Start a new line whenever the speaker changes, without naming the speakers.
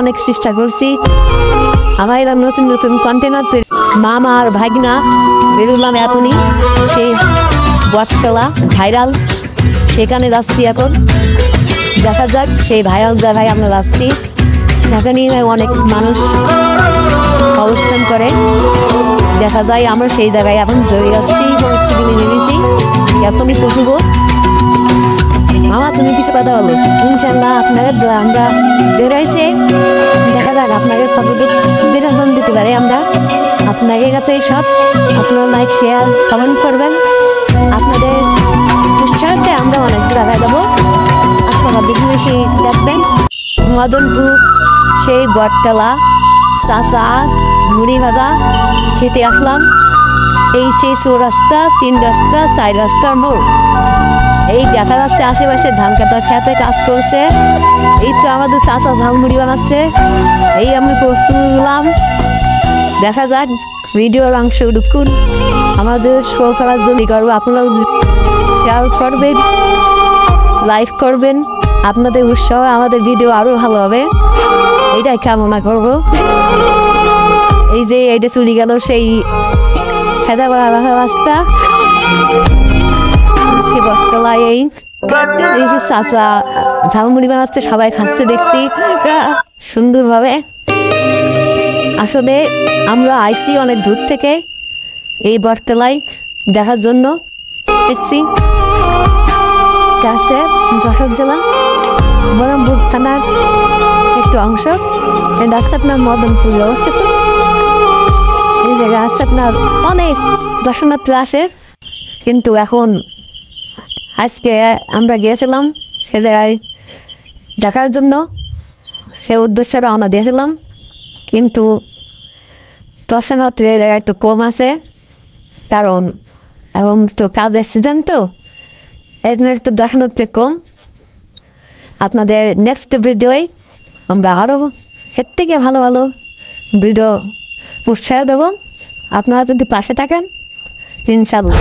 অনেক চেষ্টা করছি। আমার এরা নতুন নতুন কন্টেনার মামা আর ভাগনা বেরোলাম এখনই সেই বটতলা ভাইরাল, সেখানে যাচ্ছি এখন। দেখা যাক সেই ভাইরাল জায়গায় আমরা যাচ্ছি, সেখানে অনেক মানুষ অবস্থান করে। দেখা যায় আমরা সেই জায়গায় এখন জড়িয়ে যাচ্ছি, পরিস্থিতি নেমেছি, এখনই পৌঁছবো। মামা তুমি কিছু কথা বলো। ইনশাল্লাহ আপনাকে আমরা বেরোইছে, দেখা যাক আপনাকে কতটুকু বিনোদন দিতে পারে আমরা। আপনাদের কাছে সব আপনারা লাইক শেয়ার কমেন্ট করবেন, আপনাদের উৎসাহতে আমরা অনেক জায়গায় যাবো, আপনারা বেশি বেশি দেখবেন। মদনপুর সেই বটতলা চাচা মুড়ি ভাজা খেতে আসলাম। এই সেই চৌরাস্তা, 3 রাস্তা 4 রাস্তার মোড়। এই দেখা যাচ্ছে আশেপাশে ধান কাটা খেতে কাজ করছে। এই তো আমাদের চাচা ঝালমুড়ি বানাচ্ছে, এই আমি পৌঁছলাম। দেখা যাক ভিডিওর অংশ ঢুকুন, আমাদের শো করার জন্য করবো। আপনারা শেয়ার করবেন, লাইক করবেন, আপনাদের উৎসাহ আমাদের ভিডিও আরো ভালো হবে, এইটাই কামনা করব। এই যে এইটা চলে গেল সেই খেতে পারা রাস্তা, বটতলায় এই চাচা ঝালমুড়ি বানাচ্ছে, সবাই খাচ্ছে দেখছি সুন্দরভাবে। আসলে আমরা আইসি অনেক দূর থেকে এই বটতলায় দেখার জন্য। দেখছি আছে যশোর জেলা বহরমপুর থানার একটু অংশ। আছে আপনার মদনপুরে অবস্থিত। এই জায়গা আছে আপনার অনেক দর্শনার্থী আসে, কিন্তু এখন আজকে আমরা গিয়েছিলাম সে জায়গায় দেখার জন্য, সে উদ্দেশ্যে রওনা দিয়েছিলাম, কিন্তু দর্শনার্থী এই জায়গায় একটু কম আছে, কারণ এখন তো কাজের সিজন, তো এই জন্য একটু দর্শনার্থী কম। আপনাদের নেক্সট ভিডিওয় আমরা আরও এর থেকে ভালো ভালো ভিডিও উৎসাহ দেবো, আপনারা যদি পাশে থাকেন ইনশাল্লাহ।